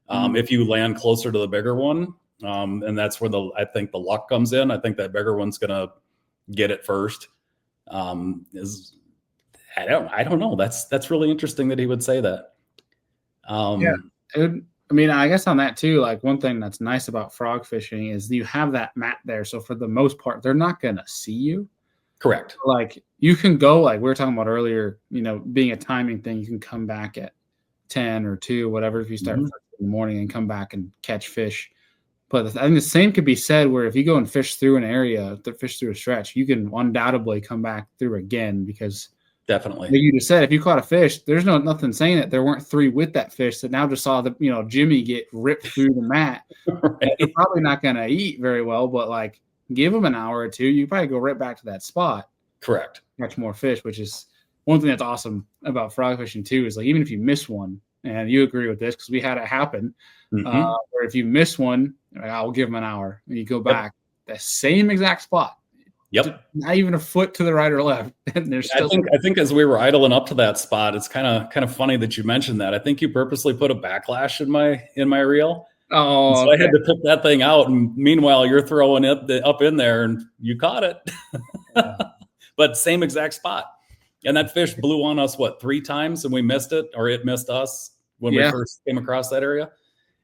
If you land closer to the bigger one, and that's where I think the luck comes in. I think that bigger one's going to get it first. I don't know. That's really interesting that he would say that. Yeah. I mean, I guess on that too, like one thing that's nice about frog fishing is you have that mat there. So for the most part, they're not going to see you. Correct. Like you can go, like we were talking about earlier, being a timing thing, you can come back at 10 or 2, whatever, if you start first in the morning and come back and catch fish. But I think the same could be said where if you go and fish through an area, fish through a stretch, you can undoubtedly come back through again because definitely, like you just said, if you caught a fish, there's nothing saying that there weren't 3 with that fish that now just saw Jimmy get ripped through the mat. Right. They're probably not going to eat very well, but like give them an hour or 2, you probably go right back to that spot. Correct. Catch more fish, which is one thing that's awesome about frog fishing too, is like even if you miss one, and you agree with this because we had it happen, where if you miss one, I'll give them an hour, and you go back the same exact spot. Yep. Not even a foot to the right or left. And there's still I think as we were idling up to that spot, it's kind of funny that you mentioned that. I think you purposely put a backlash in my reel. Oh, so okay. I had to put that thing out, and meanwhile you're throwing it up in there, and you caught it. But same exact spot. And that fish blew on us 3 times, and we missed it, or it missed us when we first came across that area.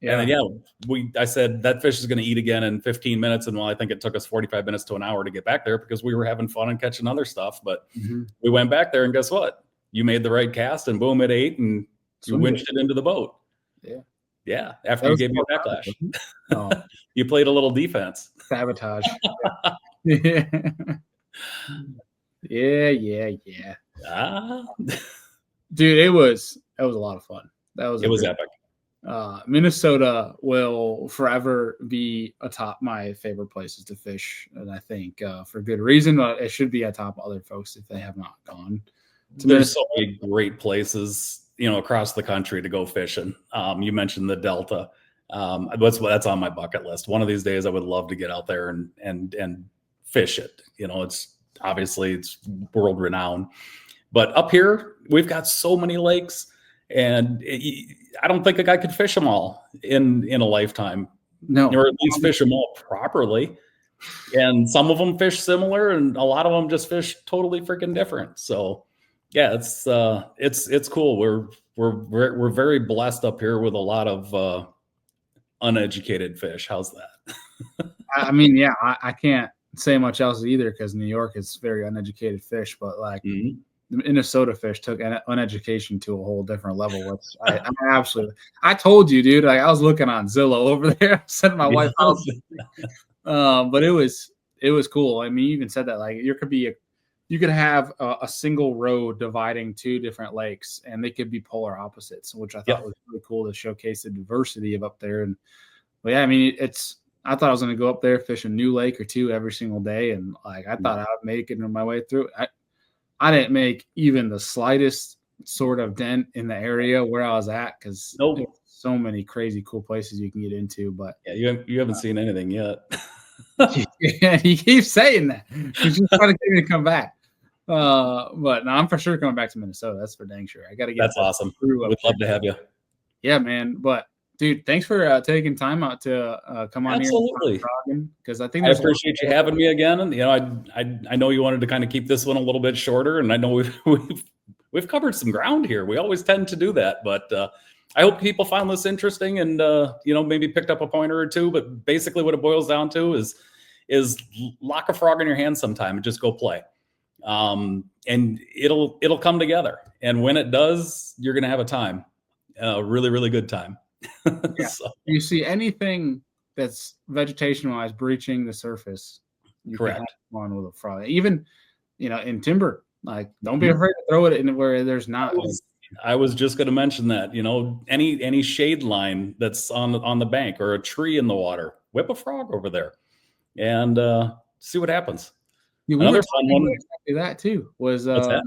Yeah. And then, I said that fish is going to eat again in 15 minutes. And I think it took us 45 minutes to an hour to get back there because we were having fun and catching other stuff. But we went back there, and guess what? You made the right cast, and boom, it ate, and you winched it into the boat. Yeah. Yeah. After you gave me a backlash. Oh. You played a little defense. Sabotage. Yeah. Yeah. Dude, it was a lot of fun. It was epic. Minnesota will forever be atop my favorite places to fish, and I think for good reason. It should be atop other folks if they have not gone. There's so many great places, across the country to go fishing. You mentioned the Delta. That's on my bucket list. One of these days, I would love to get out there and fish it. It's world renowned. But up here, we've got so many lakes. And I don't think a guy could fish them all in a lifetime. No, or at least fish them all properly. And some of them fish similar, and a lot of them just fish totally freaking different. So, yeah, it's cool. We're very blessed up here with a lot of uneducated fish. How's that? I mean, yeah, I can't say much else either because New York is very uneducated fish, but like. The Minnesota fish took uneducation to a whole different level. Which I told you, dude. Like I was looking on Zillow over there, sending my wife out. But it was cool. I mean, you even said that like you could have a single road dividing 2 different lakes, and they could be polar opposites, which I thought was really cool to showcase the diversity of up there. And yeah, I mean, I thought I was going to go up there, fish a new lake or 2 every single day, and like I thought I would make it my way through. I didn't make even the slightest sort of dent in the area where I was at because there's so many crazy cool places you can get into. But yeah, you haven't seen anything yet. Yeah, he keeps saying that. He's just trying to get me to come back. But no, I'm for sure coming back to Minnesota. That's for dang sure. I got to get. That's awesome. We'd love to have you. Yeah, man. But dude, thanks for taking time out to come on Absolutely. here. Because I think I appreciate you having me again. And I know you wanted to kind of keep this one a little bit shorter, and I know we've covered some ground here. We always tend to do that, but I hope people found this interesting and maybe picked up a pointer or 2. But basically, what it boils down to is lock a frog in your hand sometime and just go play, and it'll come together. And when it does, you're gonna have a really, really good time. Yeah. So. You see anything that's vegetation wise breaching the surface, you correct. Can have fun with a frog. Even in timber. Like, don't be afraid to throw it in where there's not. I was just going to mention that, any shade line that's on the bank or a tree in the water, whip a frog over there and see what happens. Yeah, Another fun one. Exactly that too was What's that?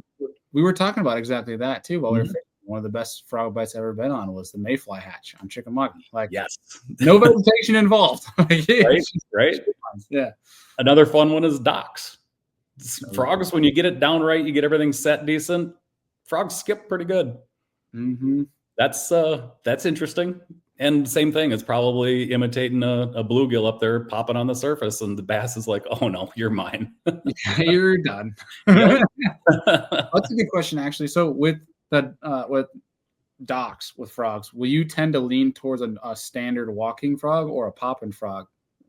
we were talking about exactly that too while we were Mhm. fishing. One of the best frog bites I've ever been on was the mayfly hatch on Chickamauga. Like, Yes. no vegetation involved. Like, Right. Right. Yeah. Another fun one is docks. Frogs, when you get it down right, you get everything set decent. Frogs skip pretty good. Mm-hmm. That's interesting. And same thing, it's probably imitating a bluegill up there popping on the surface, and the bass is like, "Oh no, you're mine." You're done. Yep. That's a good question, actually. So with docks with frogs, will you tend to lean towards a standard walking frog or a popping frog?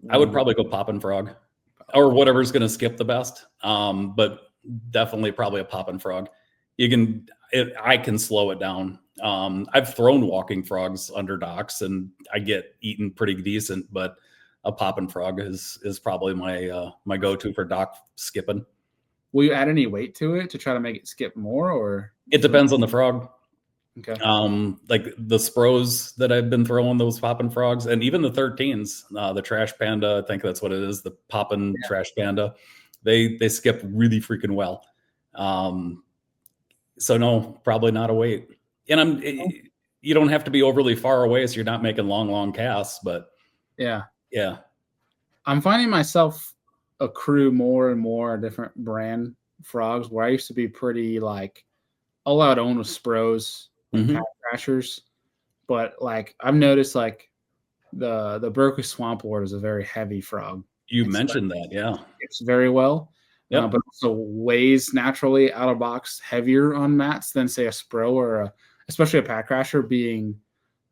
I would probably go popping frog or whatever's going to skip the best. But definitely probably a popping frog. I can slow it down. I've thrown walking frogs under docks and I get eaten pretty decent, but a popping frog is probably my go-to for dock skipping. Will you add any weight to it to try to make it skip more, or it depends on the frog? Okay. Like the Spros that I've been throwing, those popping frogs, and even the 13s, the Trash Panda, I think that's what it is, the popping Trash Panda, they skip really freaking well. So no, probably not a weight. And you don't have to be overly far away, so you're not making long casts, but yeah. I'm finding myself accrue more and more different brand frogs, where I used to be pretty like all out own with Spros and Pat Crashers, but like I've noticed like the Berkeley Swamp Lord is a very heavy frog. You mentioned that, yeah. It's very well, yep. But also weighs naturally out of box heavier on mats than say a Spro or especially a Pat Crasher. Being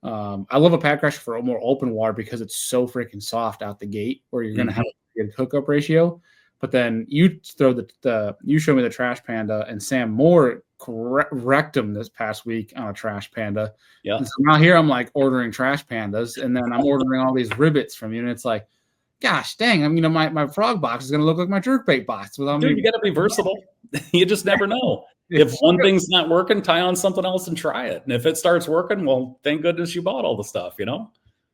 I love a Pat Crasher for a more open water because it's so freaking soft out the gate, where you're going to have a good hookup ratio. But then you throw you show me the Trash Panda, and Sam Moore wrecked him this past week on a Trash Panda. Yeah. And so now here I'm like ordering Trash Pandas, and then I'm ordering all these ribbits from you, and it's like, gosh dang, I mean, my frog box is going to look like my jerkbait box. Dude, you got to be versatile. You just never know. If one thing's not working, tie on something else and try it. And if it starts working, well, thank goodness you bought all the stuff,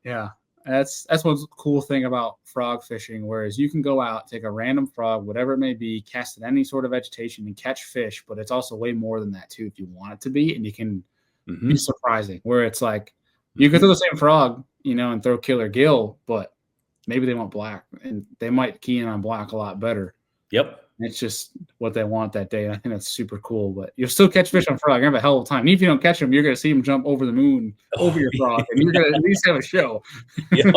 Yeah. That's one cool thing about frog fishing, whereas you can go out, take a random frog, whatever it may be, cast at any sort of vegetation and catch fish, but it's also way more than that too if you want it to be, and you can be surprising, where it's like you can throw the same frog, and throw killer gill, but maybe they want black, and they might key in on black a lot better. Yep. It's just what they want that day, and I think that's super cool. But you'll still catch fish on frog. You're gonna have a hell of a time. And if you don't catch them, you're gonna see them jump over the moon, over your frog, and you're gonna at least have a show. Yep.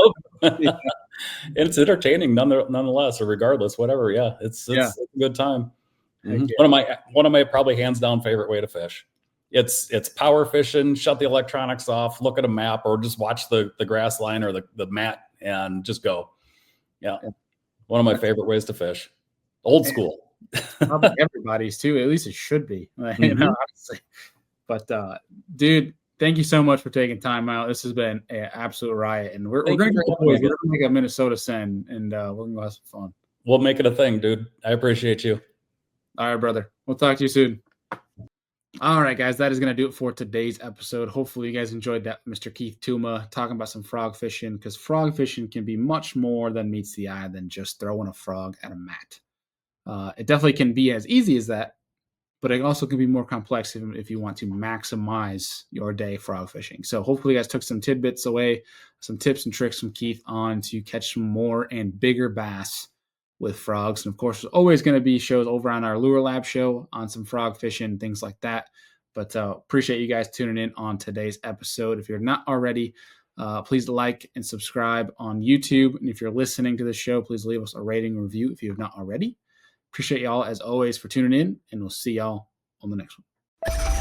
It's entertaining nonetheless, or regardless, whatever. Yeah, it's a good time. One of my probably hands down favorite way to fish. It's power fishing. Shut the electronics off. Look at a map, or just watch the grass line or the mat and just go. Yeah, one of my favorite ways to fish. Old school. Probably everybody's too. At least it should be. Honestly. But dude, thank you so much for taking time out. This has been an absolute riot, and we're going to make a Minnesota send, and we're going to have some fun. We'll make it a thing, dude. I appreciate you. All right, brother. We'll talk to you soon. All right, guys, that is going to do it for today's episode. Hopefully you guys enjoyed that, Mr. Keith Tuma, talking about some frog fishing, because frog fishing can be much more than meets the eye than just throwing a frog at a mat. It definitely can be as easy as that, but it also can be more complex if you want to maximize your day frog fishing. So hopefully you guys took some tidbits away, some tips and tricks from Keith on to catch some more and bigger bass with frogs. And of course, there's always going to be shows over on our Lure Lab show on some frog fishing, things like that. But appreciate you guys tuning in on today's episode. If you're not already, please like and subscribe on YouTube. And if you're listening to the show, please leave us a rating and review if you have not already. Appreciate y'all as always for tuning in, and we'll see y'all on the next one.